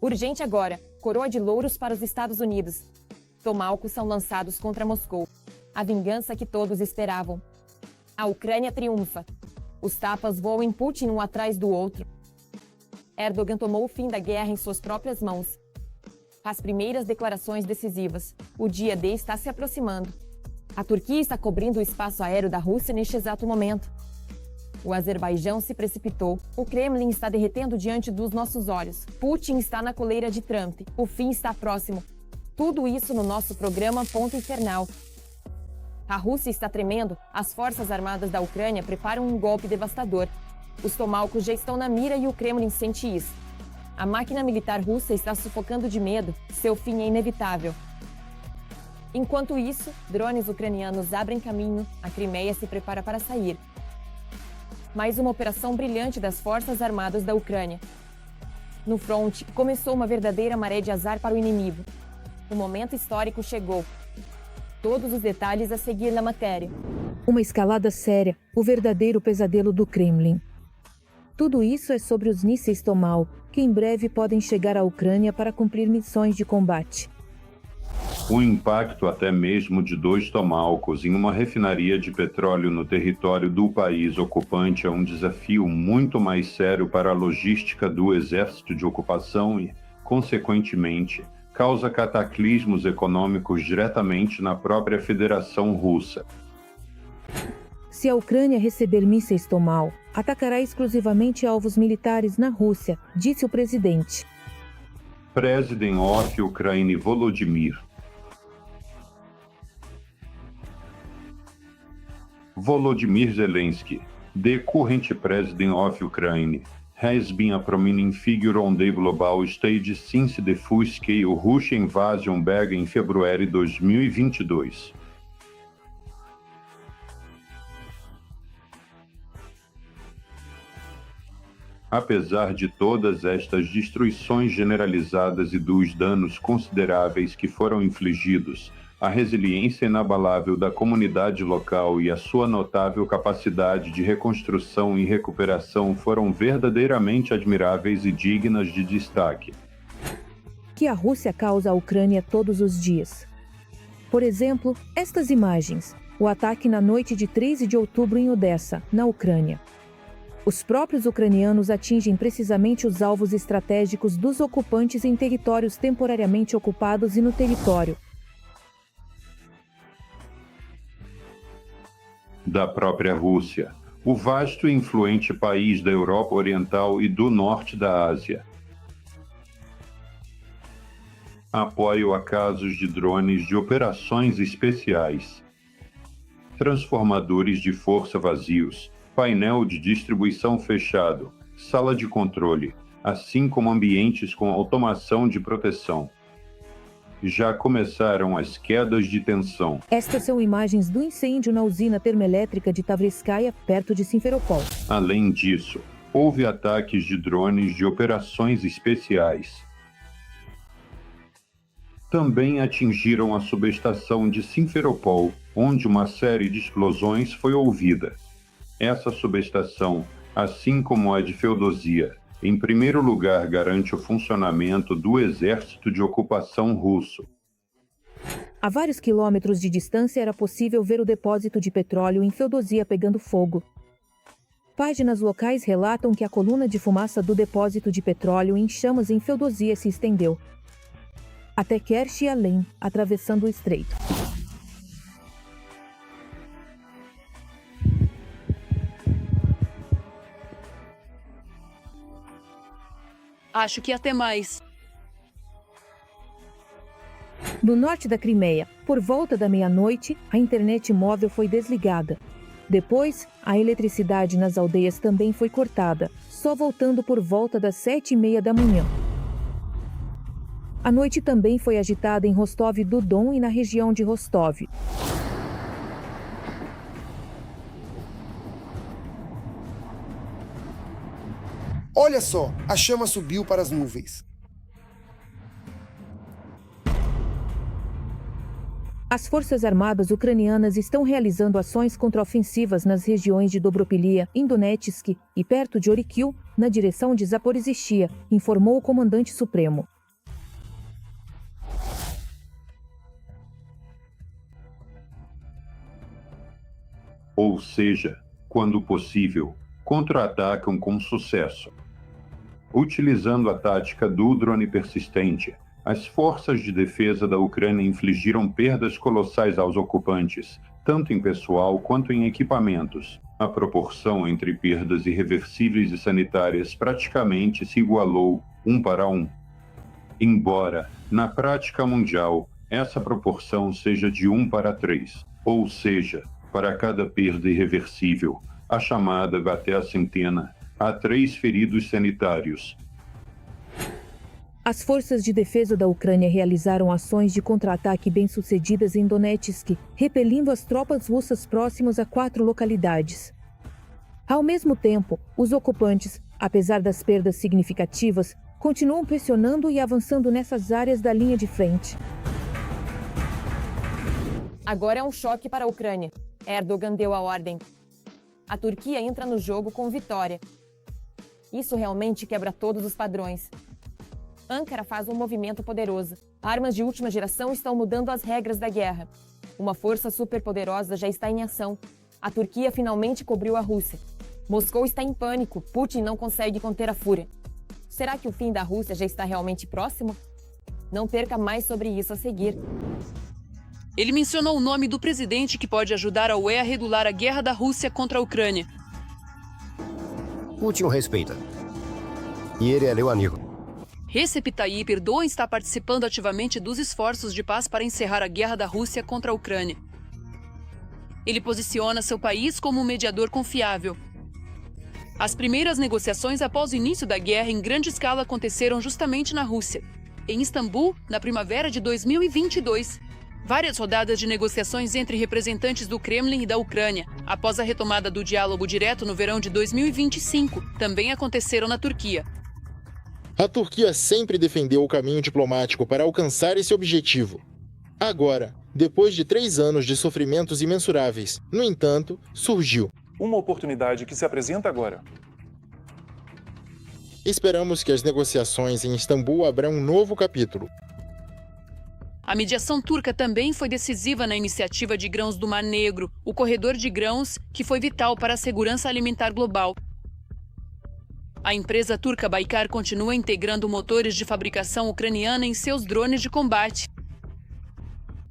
Urgente agora, coroa de louros para os Estados Unidos. Tomahawks são lançados contra Moscou. A vingança que todos esperavam. A Ucrânia triunfa. Os tapas voam em Putin um atrás do outro. Erdogan tomou o fim da guerra em suas próprias mãos. As primeiras declarações decisivas. O dia D está se aproximando. A Turquia está cobrindo o espaço aéreo da Rússia neste exato momento. O Azerbaijão se precipitou. O Kremlin está derretendo diante dos nossos olhos. Putin está na coleira de Trump. O fim está próximo. Tudo isso no nosso programa Ponto Infernal. A Rússia está tremendo. As forças armadas da Ucrânia preparam um golpe devastador. Os Tomahawks já estão na mira e o Kremlin sente isso. A máquina militar russa está sufocando de medo. Seu fim é inevitável. Enquanto isso, drones ucranianos abrem caminho. A Crimeia se prepara para sair. Mais uma operação brilhante das Forças Armadas da Ucrânia. No fronte, começou uma verdadeira maré de azar para o inimigo. O momento histórico chegou. Todos os detalhes a seguir na matéria. Uma escalada séria, o verdadeiro pesadelo do Kremlin. Tudo isso é sobre os mísseis Tomahawk, que em breve podem chegar à Ucrânia para cumprir missões de combate. O impacto até mesmo de 2 Tomahawks em uma refinaria de petróleo no território do país ocupante é um desafio muito mais sério para a logística do exército de ocupação e, consequentemente, causa cataclismos econômicos diretamente na própria Federação Russa. Se a Ucrânia receber mísseis Tomahawk, atacará exclusivamente alvos militares na Rússia, disse o presidente. President of Ukraine Volodymyr Zelensky, the current president of Ukraine, has been a prominent figure on the global stage since the full-scale Russian invasion began em fevereiro de 2022. Apesar de todas estas destruições generalizadas e dos danos consideráveis que foram infligidos, a resiliência inabalável da comunidade local e a sua notável capacidade de reconstrução e recuperação foram verdadeiramente admiráveis e dignas de destaque. Que a Rússia causa à Ucrânia todos os dias. Por exemplo, estas imagens. O ataque na noite de 13 de outubro em Odessa, na Ucrânia. Os próprios ucranianos atingem precisamente os alvos estratégicos dos ocupantes em territórios temporariamente ocupados e no território da própria Rússia, o vasto e influente país da Europa Oriental e do Norte da Ásia. Apoio a casos de drones de operações especiais, transformadores de força vazios, painel de distribuição fechado, sala de controle, assim como ambientes com automação de proteção. Já começaram as quedas de tensão. Estas são imagens do incêndio na usina termoelétrica de Tavriskaya, perto de Simferopol. Além disso, houve ataques de drones de operações especiais. Também atingiram a subestação de Simferopol, onde uma série de explosões foi ouvida. Essa subestação, assim como a de Feodosia, em primeiro lugar garante o funcionamento do exército de ocupação russo. A vários quilômetros de distância era possível ver o depósito de petróleo em Feodosia pegando fogo. Páginas locais relatam que a coluna de fumaça do depósito de petróleo em chamas em Feodosia se estendeu até Kerch e além, atravessando o estreito. Acho que até mais. No norte da Crimeia, por volta da meia-noite, a internet móvel foi desligada. Depois, a eletricidade nas aldeias também foi cortada, só voltando por volta das 7h30 da manhã. A noite também foi agitada em Rostov-do-Don e na região de Rostov. Olha só, a chama subiu para as nuvens. As forças armadas ucranianas estão realizando ações contraofensivas nas regiões de Dobropilia, em Donetsk e perto de Orikil, na direção de Zaporizhzhia, informou o comandante supremo. ou seja, quando possível, contra-atacam com sucesso. Utilizando a tática do drone persistente, as forças de defesa da Ucrânia infligiram perdas colossais aos ocupantes, tanto em pessoal quanto em equipamentos. A proporção entre perdas irreversíveis e sanitárias praticamente se igualou 1:1. Embora, na prática mundial, essa proporção seja de 1:3, ou seja, para cada perda irreversível, a chamada vai até a centena, há 3 feridos sanitários. As forças de defesa da Ucrânia realizaram ações de contra-ataque bem-sucedidas em Donetsk, repelindo as tropas russas próximas a 4 localidades. Ao mesmo tempo, os ocupantes, apesar das perdas significativas, continuam pressionando e avançando nessas áreas da linha de frente. Agora é um choque para a Ucrânia. Erdogan deu a ordem. A Turquia entra no jogo com vitória. Isso realmente quebra todos os padrões. Ankara faz um movimento poderoso. Armas de última geração estão mudando as regras da guerra. Uma força superpoderosa já está em ação. A Turquia finalmente cobriu a Rússia. Moscou está em pânico. Putin não consegue conter a fúria. Será que o fim da Rússia já está realmente próximo? Não perca mais sobre isso a seguir. Ele mencionou o nome do presidente que pode ajudar a UE a regular a guerra da Rússia contra a Ucrânia. Putin o respeita. E ele é meu amigo. Recep Tayyip Erdogan está participando ativamente dos esforços de paz para encerrar a guerra da Rússia contra a Ucrânia. Ele posiciona seu país como um mediador confiável. As primeiras negociações após o início da guerra em grande escala aconteceram justamente na Rússia, em Istambul, na primavera de 2022. Várias rodadas de negociações entre representantes do Kremlin e da Ucrânia, após a retomada do diálogo direto no verão de 2025, também aconteceram na Turquia. A Turquia sempre defendeu o caminho diplomático para alcançar esse objetivo. Agora, depois de 3 anos de sofrimentos imensuráveis, no entanto, surgiu uma oportunidade que se apresenta agora. Esperamos que as negociações em Istambul abram um novo capítulo. A mediação turca também foi decisiva na iniciativa de grãos do Mar Negro, o corredor de grãos que foi vital para a segurança alimentar global. A empresa turca Baykar continua integrando motores de fabricação ucraniana em seus drones de combate.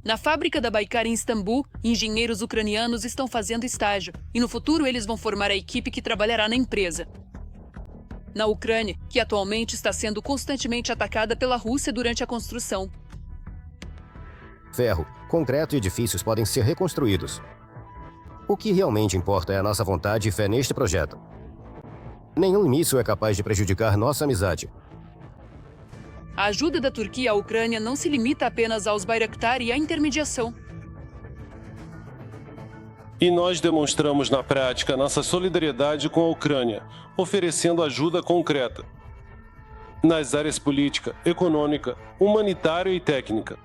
Na fábrica da Baykar em Istambul, engenheiros ucranianos estão fazendo estágio e no futuro eles vão formar a equipe que trabalhará na empresa. Na Ucrânia, que atualmente está sendo constantemente atacada pela Rússia durante a construção. Ferro, concreto e edifícios podem ser reconstruídos. O que realmente importa é a nossa vontade e fé neste projeto. Nenhum míssil é capaz de prejudicar nossa amizade. A ajuda da Turquia à Ucrânia não se limita apenas aos Bayraktar e à intermediação. E nós demonstramos na prática nossa solidariedade com a Ucrânia, oferecendo ajuda concreta nas áreas política, econômica, humanitária e técnica.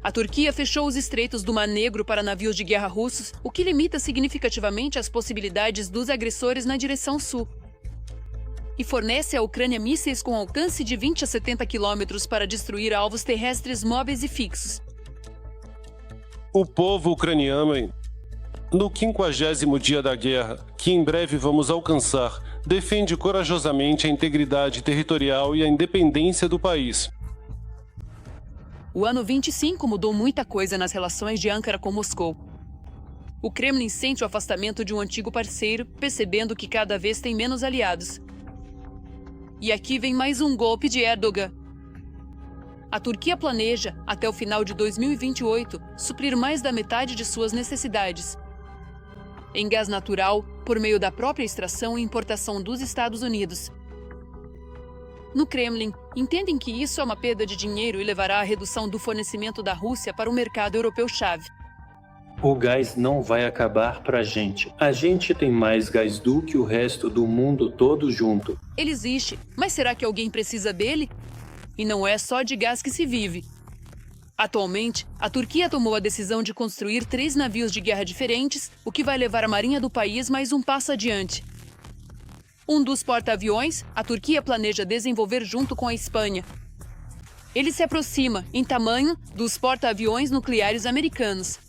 A Turquia fechou os estreitos do Mar Negro para navios de guerra russos, o que limita significativamente as possibilidades dos agressores na direção sul. E fornece à Ucrânia mísseis com alcance de 20 a 70 quilômetros para destruir alvos terrestres móveis e fixos. O povo ucraniano, no 50º dia da guerra, que em breve vamos alcançar, defende corajosamente a integridade territorial e a independência do país. O ano 25 mudou muita coisa nas relações de Ankara com Moscou. O Kremlin sente o afastamento de um antigo parceiro, percebendo que cada vez tem menos aliados. E aqui vem mais um golpe de Erdogan. A Turquia planeja, até o final de 2028, suprir mais da metade de suas necessidades em gás natural, por meio da própria extração e importação dos Estados Unidos. No Kremlin, entendem que isso é uma perda de dinheiro e levará à redução do fornecimento da Rússia para o mercado europeu-chave. O gás não vai acabar pra gente. A gente tem mais gás do que o resto do mundo todo junto. Ele existe, mas será que alguém precisa dele? E não é só de gás que se vive. Atualmente, a Turquia tomou a decisão de construir 3 navios de guerra diferentes, o que vai levar a marinha do país mais um passo adiante. Um dos porta-aviões, a Turquia planeja desenvolver junto com a Espanha. Ele se aproxima, em tamanho, dos porta-aviões nucleares americanos.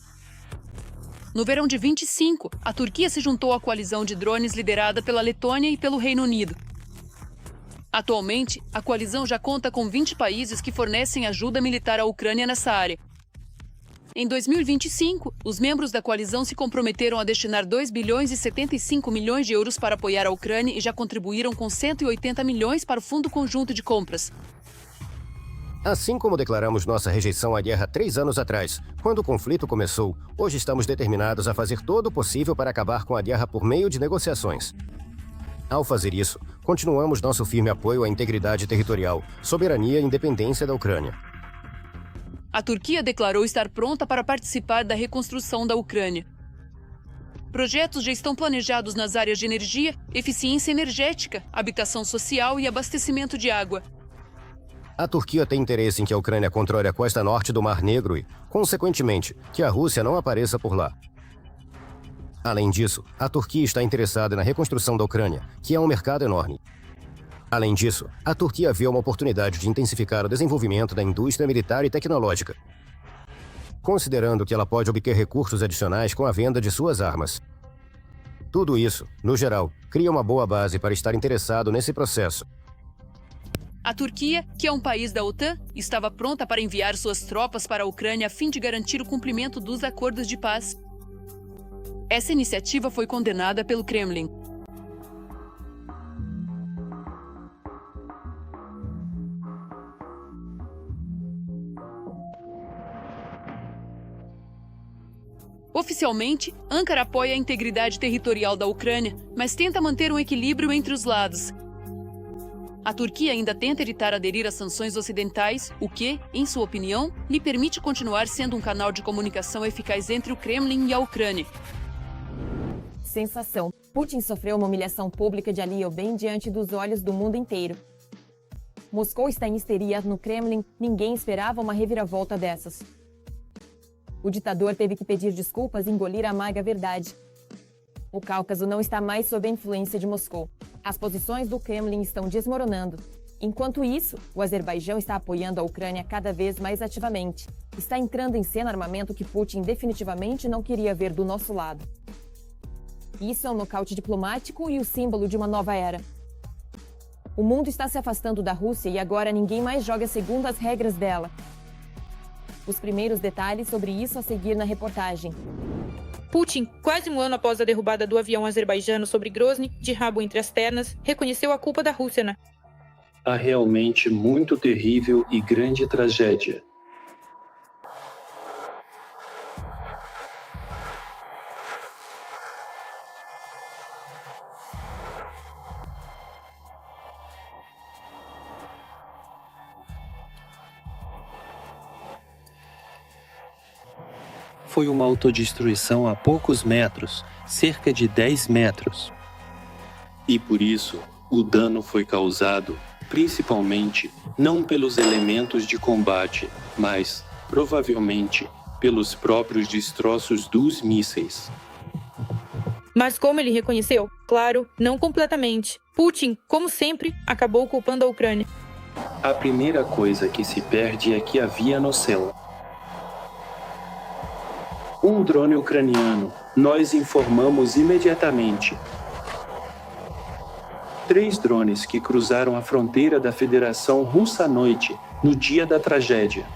No verão de 25, a Turquia se juntou à coalizão de drones liderada pela Letônia e pelo Reino Unido. Atualmente, a coalizão já conta com 20 países que fornecem ajuda militar à Ucrânia nessa área. Em 2025, os membros da coalizão se comprometeram a destinar 2 bilhões e 75 milhões de euros para apoiar a Ucrânia e já contribuíram com 180 milhões para o Fundo Conjunto de Compras. Assim como declaramos nossa rejeição à guerra 3 anos atrás, quando o conflito começou, hoje estamos determinados a fazer todo o possível para acabar com a guerra por meio de negociações. Ao fazer isso, continuamos nosso firme apoio à integridade territorial, soberania e independência da Ucrânia. A Turquia declarou estar pronta para participar da reconstrução da Ucrânia. Projetos já estão planejados nas áreas de energia, eficiência energética, habitação social e abastecimento de água. A Turquia tem interesse em que a Ucrânia controle a costa norte do Mar Negro e, consequentemente, que a Rússia não apareça por lá. Além disso, a Turquia está interessada na reconstrução da Ucrânia, que é um mercado enorme. Além disso, a Turquia vê uma oportunidade de intensificar o desenvolvimento da indústria militar e tecnológica, considerando que ela pode obter recursos adicionais com a venda de suas armas. Tudo isso, no geral, cria uma boa base para estar interessado nesse processo. A Turquia, que é um país da OTAN, estava pronta para enviar suas tropas para a Ucrânia a fim de garantir o cumprimento dos acordos de paz. Essa iniciativa foi condenada pelo Kremlin. Oficialmente, Ankara apoia a integridade territorial da Ucrânia, mas tenta manter um equilíbrio entre os lados. A Turquia ainda tenta evitar aderir às sanções ocidentais, o que, em sua opinião, lhe permite continuar sendo um canal de comunicação eficaz entre o Kremlin e a Ucrânia. Sensação. Putin sofreu uma humilhação pública de Aliyev bem diante dos olhos do mundo inteiro. Moscou está em histeria no Kremlin, ninguém esperava uma reviravolta dessas. O ditador teve que pedir desculpas e engolir a amarga verdade. O Cáucaso não está mais sob a influência de Moscou. As posições do Kremlin estão desmoronando. Enquanto isso, o Azerbaijão está apoiando a Ucrânia cada vez mais ativamente. Está entrando em cena armamento que Putin definitivamente não queria ver do nosso lado. Isso é um nocaute diplomático e o símbolo de uma nova era. O mundo está se afastando da Rússia e agora ninguém mais joga segundo as regras dela. Os primeiros detalhes sobre isso a seguir na reportagem. Putin, quase um ano após a derrubada do avião azerbaijano sobre Grozny, de rabo entre as pernas, reconheceu a culpa da Rússia na... A realmente muito terrível e grande tragédia. Foi uma autodestruição a poucos metros, cerca de 10 metros. E por isso, o dano foi causado, principalmente, não pelos elementos de combate, mas, provavelmente, pelos próprios destroços dos mísseis. Mas como ele reconheceu? Claro, não completamente. Putin, como sempre, acabou culpando a Ucrânia. A primeira coisa que se perde é que havia no céu um drone ucraniano. Nós informamos imediatamente. 3 drones que cruzaram a fronteira da Federação Russa à noite, no dia da tragédia.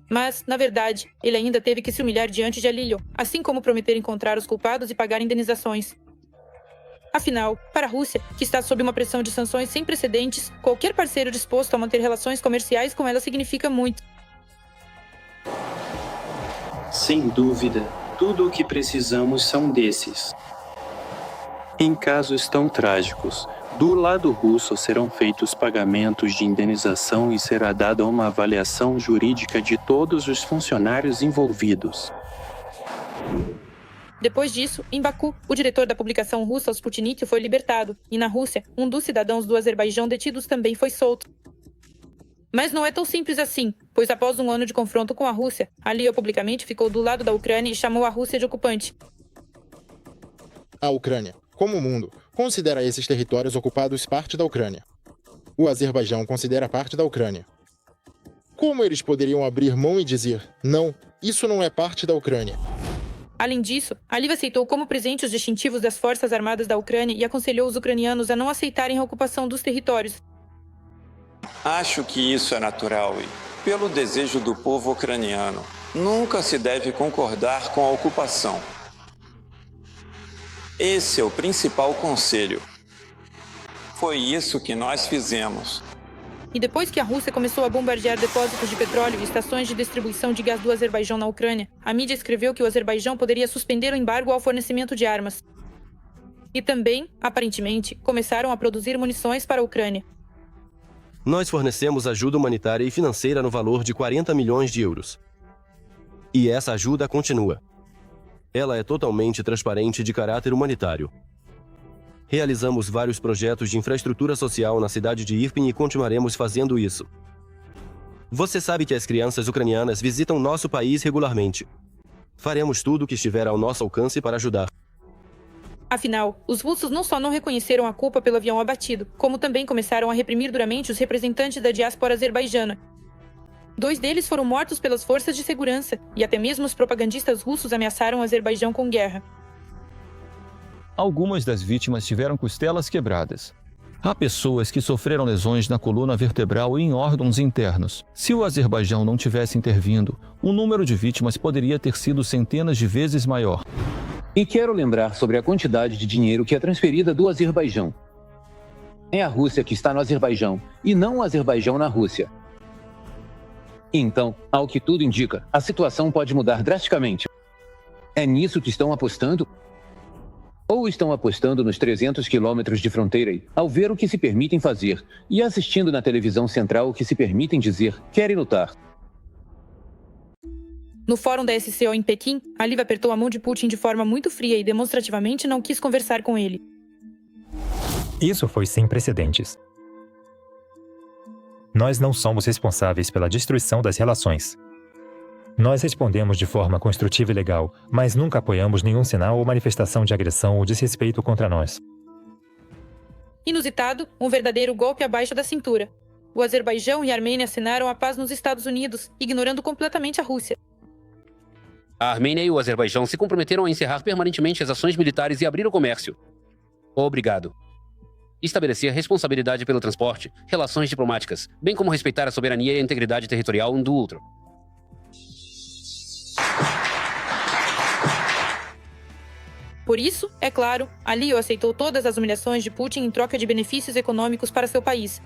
Mas, na verdade, ele ainda teve que se humilhar diante de Aliyev, assim como prometer encontrar os culpados e pagar indenizações. Afinal, para a Rússia, que está sob uma pressão de sanções sem precedentes, qualquer parceiro disposto a manter relações comerciais com ela significa muito. Sem dúvida, tudo o que precisamos são desses. Em casos tão trágicos, do lado russo serão feitos pagamentos de indenização e será dada uma avaliação jurídica de todos os funcionários envolvidos. Depois disso, em Baku, o diretor da publicação russa Sputnik foi libertado, e na Rússia, um dos cidadãos do Azerbaijão detidos também foi solto. Mas não é tão simples assim, pois após um ano de confronto com a Rússia, Aliyev publicamente ficou do lado da Ucrânia e chamou a Rússia de ocupante. A Ucrânia, como o mundo, considera esses territórios ocupados parte da Ucrânia. O Azerbaijão considera parte da Ucrânia. Como eles poderiam abrir mão e dizer, não, isso não é parte da Ucrânia. Além disso, Aliv aceitou como presente os distintivos das Forças Armadas da Ucrânia e aconselhou os ucranianos a não aceitarem a ocupação dos territórios. Acho que isso é natural e, pelo desejo do povo ucraniano, nunca se deve concordar com a ocupação. Esse é o principal conselho. Foi isso que nós fizemos. E depois que a Rússia começou a bombardear depósitos de petróleo e estações de distribuição de gás do Azerbaijão na Ucrânia, a mídia escreveu que o Azerbaijão poderia suspender o embargo ao fornecimento de armas. E também, aparentemente, começaram a produzir munições para a Ucrânia. Nós fornecemos ajuda humanitária e financeira no valor de 40 milhões de euros. E essa ajuda continua. Ela é totalmente transparente e de caráter humanitário. Realizamos vários projetos de infraestrutura social na cidade de Irpin e continuaremos fazendo isso. Você sabe que as crianças ucranianas visitam nosso país regularmente. Faremos tudo o que estiver ao nosso alcance para ajudar. Afinal, os russos não só não reconheceram a culpa pelo avião abatido, como também começaram a reprimir duramente os representantes da diáspora azerbaijana. 2 deles foram mortos pelas forças de segurança, e até mesmo os propagandistas russos ameaçaram o Azerbaijão com guerra. Algumas das vítimas tiveram costelas quebradas. Há pessoas que sofreram lesões na coluna vertebral e em órgãos internos. Se o Azerbaijão não tivesse intervindo, o número de vítimas poderia ter sido centenas de vezes maior. E quero lembrar sobre a quantidade de dinheiro que é transferida do Azerbaijão. É a Rússia que está no Azerbaijão, e não o Azerbaijão na Rússia. Então, ao que tudo indica, a situação pode mudar drasticamente. É nisso que estão apostando? Ou estão apostando nos 300 quilômetros de fronteira ao ver o que se permitem fazer e assistindo na televisão central o que se permitem dizer querem lutar? No fórum da SCO em Pequim, Aliv apertou a mão de Putin de forma muito fria e demonstrativamente não quis conversar com ele. Isso foi sem precedentes. Nós não somos responsáveis pela destruição das relações. Nós respondemos de forma construtiva e legal, mas nunca apoiamos nenhum sinal ou manifestação de agressão ou desrespeito contra nós. Inusitado, um verdadeiro golpe abaixo da cintura. O Azerbaijão e a Armênia assinaram a paz nos Estados Unidos, ignorando completamente a Rússia. A Armênia e o Azerbaijão se comprometeram a encerrar permanentemente as ações militares e abrir o comércio. Obrigado. Estabelecer responsabilidade pelo transporte, relações diplomáticas, bem como respeitar a soberania e a integridade territorial um do outro. Por isso, é claro, Aliv aceitou todas as humilhações de Putin em troca de benefícios econômicos para seu país.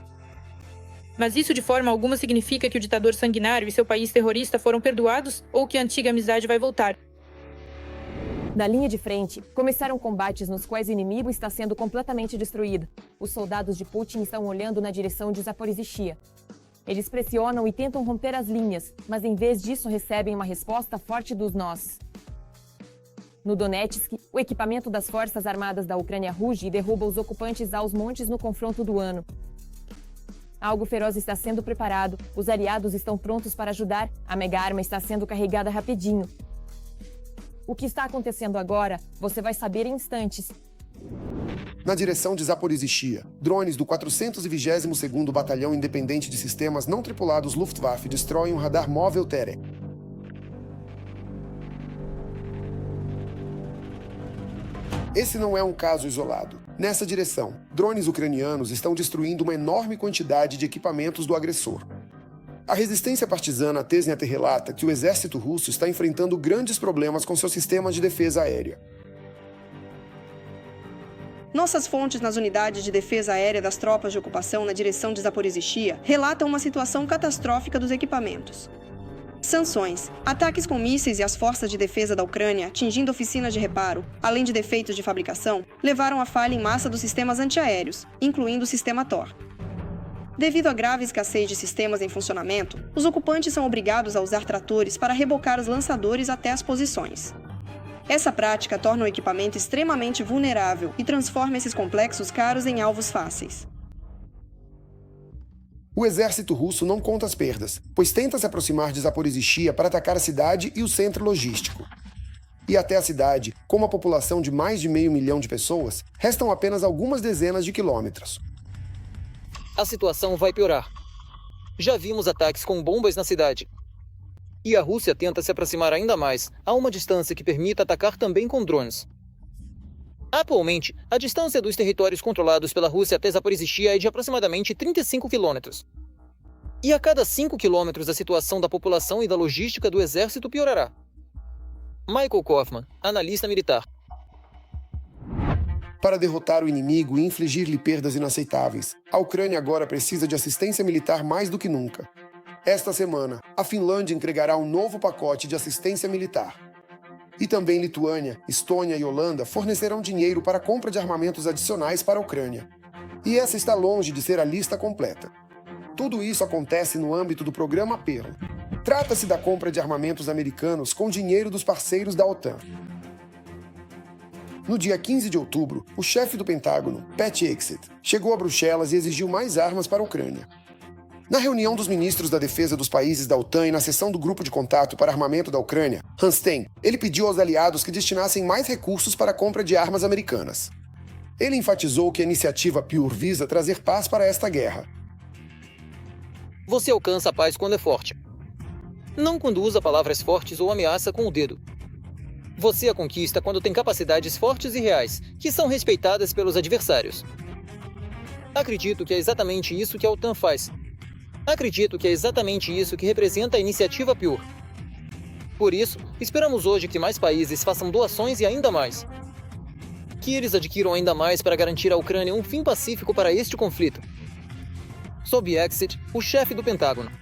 Mas isso de forma alguma significa que o ditador sanguinário e seu país terrorista foram perdoados ou que a antiga amizade vai voltar. Na linha de frente, começaram combates nos quais o inimigo está sendo completamente destruído. Os soldados de Putin estão olhando na direção de Zaporizhzhia. Eles pressionam e tentam romper as linhas, mas em vez disso recebem uma resposta forte dos nossos. No Donetsk, o equipamento das Forças Armadas da Ucrânia ruge e derruba os ocupantes aos montes no confronto do ano. Algo feroz está sendo preparado, os aliados estão prontos para ajudar, a mega-arma está sendo carregada rapidinho. O que está acontecendo agora, você vai saber em instantes. Na direção de Zaporizhzhia, drones do 422º Batalhão Independente de Sistemas Não Tripulados Luftwaffe destroem um radar móvel Terek. Esse não é um caso isolado. Nessa direção, drones ucranianos estão destruindo uma enorme quantidade de equipamentos do agressor. A resistência partisana Tesnyater relata que o exército russo está enfrentando grandes problemas com seus sistemas de defesa aérea. Nossas fontes nas unidades de defesa aérea das tropas de ocupação na direção de Zaporizhzhia relatam uma situação catastrófica dos equipamentos. Sanções, ataques com mísseis e as forças de defesa da Ucrânia atingindo oficinas de reparo, além de defeitos de fabricação, levaram à falha em massa dos sistemas antiaéreos, incluindo o sistema Tor. Devido à grave escassez de sistemas em funcionamento, os ocupantes são obrigados a usar tratores para rebocar os lançadores até as posições. Essa prática torna o equipamento extremamente vulnerável e transforma esses complexos caros em alvos fáceis. O exército russo não conta as perdas, pois tenta se aproximar de Zaporizhzhia para atacar a cidade e o centro logístico. E até a cidade, com uma população de mais de 500 mil de pessoas, restam apenas algumas dezenas de quilômetros. A situação vai piorar. Já vimos ataques com bombas na cidade. E a Rússia tenta se aproximar ainda mais, a uma distância que permita atacar também com drones. Atualmente, a distância dos territórios controlados pela Rússia até Zaporizhzhia é de aproximadamente 35 quilômetros. E a cada 5 quilômetros a situação da população e da logística do exército piorará. Michael Kaufman, analista militar. Para derrotar o inimigo e infligir-lhe perdas inaceitáveis, a Ucrânia agora precisa de assistência militar mais do que nunca. Esta semana, a Finlândia entregará um novo pacote de assistência militar. E também Lituânia, Estônia e Holanda fornecerão dinheiro para a compra de armamentos adicionais para a Ucrânia. E essa está longe de ser a lista completa. Tudo isso acontece no âmbito do programa Perl. Trata-se da compra de armamentos americanos com dinheiro dos parceiros da OTAN. No dia 15 de outubro, o chefe do Pentágono, Pat Exet, chegou a Bruxelas e exigiu mais armas para a Ucrânia. Na reunião dos ministros da defesa dos países da OTAN e na sessão do Grupo de Contato para Armamento da Ucrânia, Hans Stein, ele pediu aos aliados que destinassem mais recursos para a compra de armas americanas. Ele enfatizou que a iniciativa PURE visa trazer paz para esta guerra. Você alcança a paz quando é forte. Não quando usa palavras fortes ou ameaça com o dedo. Você a conquista quando tem capacidades fortes e reais, que são respeitadas pelos adversários. Acredito que é exatamente isso que a OTAN faz. Acredito que é exatamente isso que representa a iniciativa PURE. Por isso, esperamos hoje que mais países façam doações e ainda mais. Que eles adquiram ainda mais para garantir à Ucrânia um fim pacífico para este conflito. Sob Exet, o chefe do Pentágono.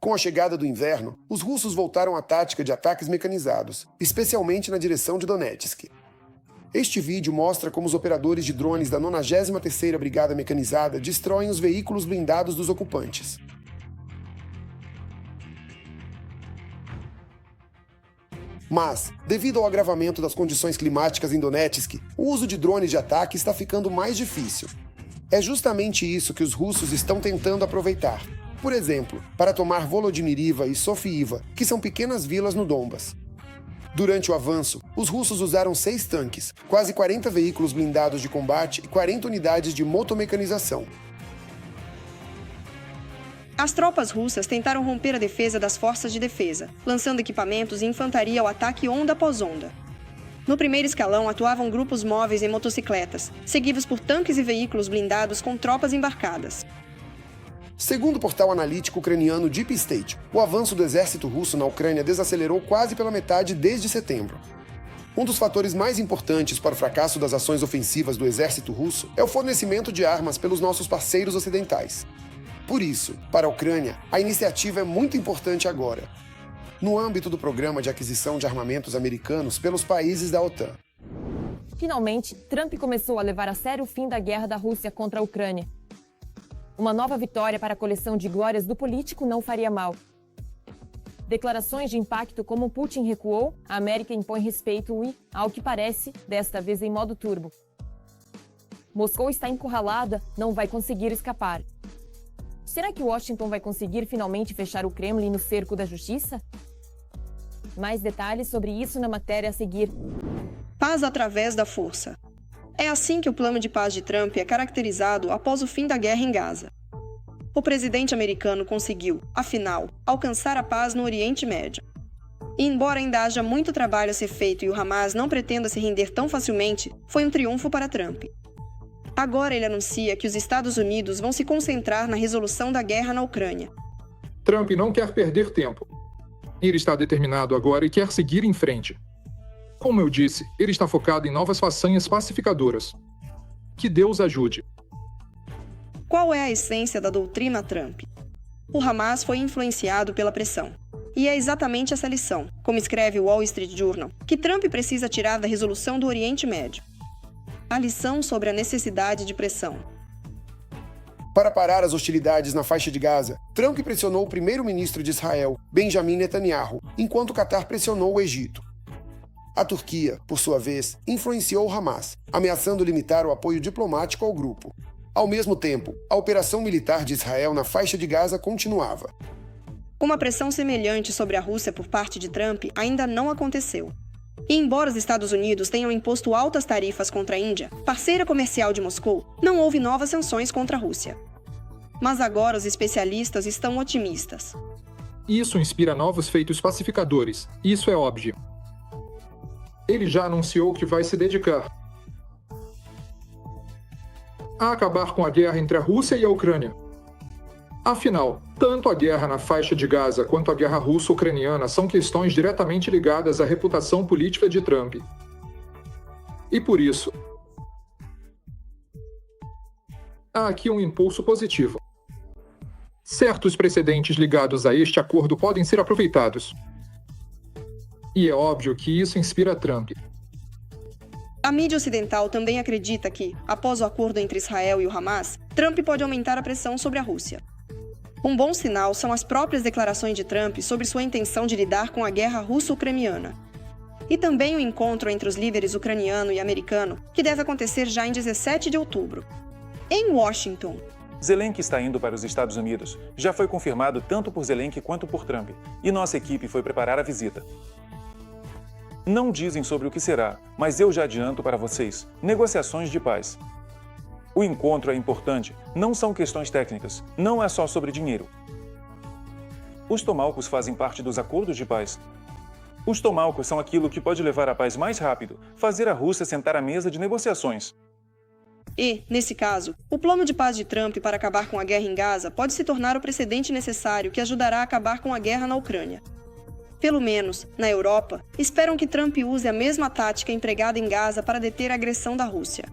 Com a chegada do inverno, os russos voltaram à tática de ataques mecanizados, especialmente na direção de Donetsk. Este vídeo mostra como os operadores de drones da 93ª Brigada Mecanizada destroem os veículos blindados dos ocupantes. Mas, devido ao agravamento das condições climáticas em Donetsk, o uso de drones de ataque está ficando mais difícil. É justamente isso que os russos estão tentando aproveitar. Por exemplo, para tomar Volodymyriva e Sofiiva, que são pequenas vilas no Donbas. Durante o avanço, os russos usaram 6 tanques, quase 40 veículos blindados de combate e 40 unidades de motomecanização. As tropas russas tentaram romper a defesa das forças de defesa, lançando equipamentos e infantaria ao ataque onda após onda. No primeiro escalão atuavam grupos móveis em motocicletas, seguidos por tanques e veículos blindados com tropas embarcadas. Segundo o portal analítico ucraniano Deep State, o avanço do exército russo na Ucrânia desacelerou quase pela metade desde setembro. Um dos fatores mais importantes para o fracasso das ações ofensivas do exército russo é o fornecimento de armas pelos nossos parceiros ocidentais. Por isso, para a Ucrânia, a iniciativa é muito importante agora, no âmbito do programa de aquisição de armamentos americanos pelos países da OTAN. Finalmente, Trump começou a levar a sério o fim da guerra da Rússia contra a Ucrânia. Uma nova vitória para a coleção de glórias do político não faria mal. Declarações de impacto como Putin recuou, a América impõe respeito e, ao que parece, desta vez em modo turbo. Moscou está encurralada, não vai conseguir escapar. Será que Washington vai conseguir finalmente fechar o Kremlin no cerco da justiça? Mais detalhes sobre isso na matéria a seguir. Paz através da força. É assim que o plano de paz de Trump é caracterizado após o fim da guerra em Gaza. O presidente americano conseguiu, afinal, alcançar a paz no Oriente Médio. E embora ainda haja muito trabalho a ser feito e o Hamas não pretenda se render tão facilmente, foi um triunfo para Trump. Agora ele anuncia que os Estados Unidos vão se concentrar na resolução da guerra na Ucrânia. Trump não quer perder tempo. Ele está determinado agora e quer seguir em frente. Como eu disse, ele está focado em novas façanhas pacificadoras. Que Deus ajude. Qual é a essência da doutrina Trump? O Hamas foi influenciado pela pressão. E é exatamente essa lição, como escreve o Wall Street Journal, que Trump precisa tirar da resolução do Oriente Médio. A lição sobre a necessidade de pressão. Para parar as hostilidades na faixa de Gaza, Trump pressionou o primeiro-ministro de Israel, Benjamin Netanyahu, enquanto o Catar pressionou o Egito. A Turquia, por sua vez, influenciou o Hamas, ameaçando limitar o apoio diplomático ao grupo. Ao mesmo tempo, a operação militar de Israel na faixa de Gaza continuava. Uma pressão semelhante sobre a Rússia por parte de Trump ainda não aconteceu. E embora os Estados Unidos tenham imposto altas tarifas contra a Índia, parceira comercial de Moscou, não houve novas sanções contra a Rússia. Mas agora os especialistas estão otimistas. Isso inspira novos feitos pacificadores, isso é óbvio. Ele já anunciou que vai se dedicar a acabar com a guerra entre a Rússia e a Ucrânia. Afinal, tanto a guerra na faixa de Gaza quanto a guerra russo-ucraniana são questões diretamente ligadas à reputação política de Trump. E por isso, há aqui um impulso positivo. Certos precedentes ligados a este acordo podem ser aproveitados. E é óbvio que isso inspira Trump. A mídia ocidental também acredita que, após o acordo entre Israel e o Hamas, Trump pode aumentar a pressão sobre a Rússia. Um bom sinal são as próprias declarações de Trump sobre sua intenção de lidar com a guerra russo-ucraniana. E também o encontro entre os líderes ucraniano e americano, que deve acontecer já em 17 de outubro. Em Washington. Zelensky está indo para os Estados Unidos. Já foi confirmado tanto por Zelensky quanto por Trump. E nossa equipe foi preparar a visita. Não dizem sobre o que será, mas eu já adianto para vocês. Negociações de paz. O encontro é importante, não são questões técnicas, não é só sobre dinheiro. Os tomahawks fazem parte dos acordos de paz. Os tomahawks são aquilo que pode levar a paz mais rápido, fazer a Rússia sentar à mesa de negociações. E, nesse caso, o plano de paz de Trump para acabar com a guerra em Gaza pode se tornar o precedente necessário que ajudará a acabar com a guerra na Ucrânia. Pelo menos, na Europa, esperam que Trump use a mesma tática empregada em Gaza para deter a agressão da Rússia.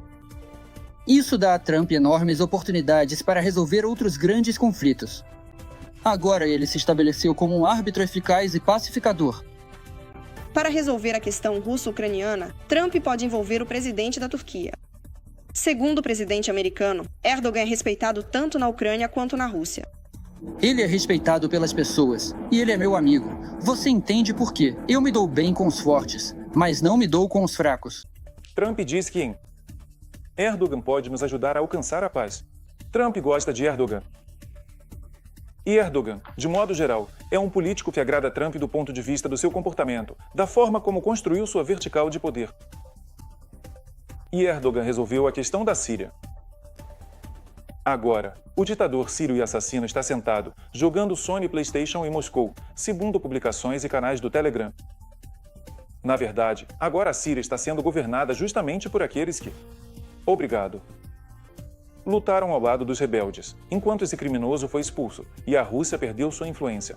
Isso dá a Trump enormes oportunidades para resolver outros grandes conflitos. Agora ele se estabeleceu como um árbitro eficaz e pacificador. Para resolver a questão russo-ucraniana, Trump pode envolver o presidente da Turquia. Segundo o presidente americano, Erdogan é respeitado tanto na Ucrânia quanto na Rússia. Ele é respeitado pelas pessoas, e ele é meu amigo. Você entende por quê? Eu me dou bem com os fortes, mas não me dou com os fracos. Trump diz que Erdogan pode nos ajudar a alcançar a paz. Trump gosta de Erdogan. E Erdogan, de modo geral, é um político que agrada a Trump do ponto de vista do seu comportamento, da forma como construiu sua vertical de poder. E Erdogan resolveu a questão da Síria. Agora, o ditador sírio e assassino está sentado, jogando Sony PlayStation em Moscou, segundo publicações e canais do Telegram. Na verdade, agora a Síria está sendo governada justamente por aqueles que... Obrigado. Lutaram ao lado dos rebeldes, enquanto esse criminoso foi expulso, e a Rússia perdeu sua influência.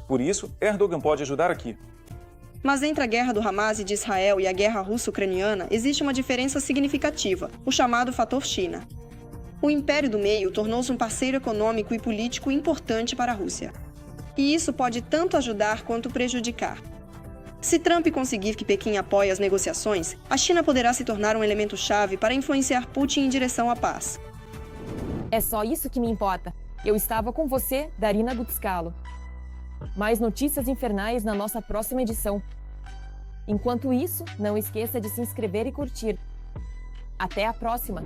Por isso, Erdogan pode ajudar aqui. Mas entre a guerra do Hamas e de Israel e a guerra russo-ucraniana, existe uma diferença significativa, o chamado fator China. O Império do Meio tornou-se um parceiro econômico e político importante para a Rússia. E isso pode tanto ajudar quanto prejudicar. Se Trump conseguir que Pequim apoie as negociações, a China poderá se tornar um elemento-chave para influenciar Putin em direção à paz. É só isso que me importa. Eu estava com você, Darina Dutscalo. Mais notícias infernais na nossa próxima edição. Enquanto isso, não esqueça de se inscrever e curtir. Até a próxima!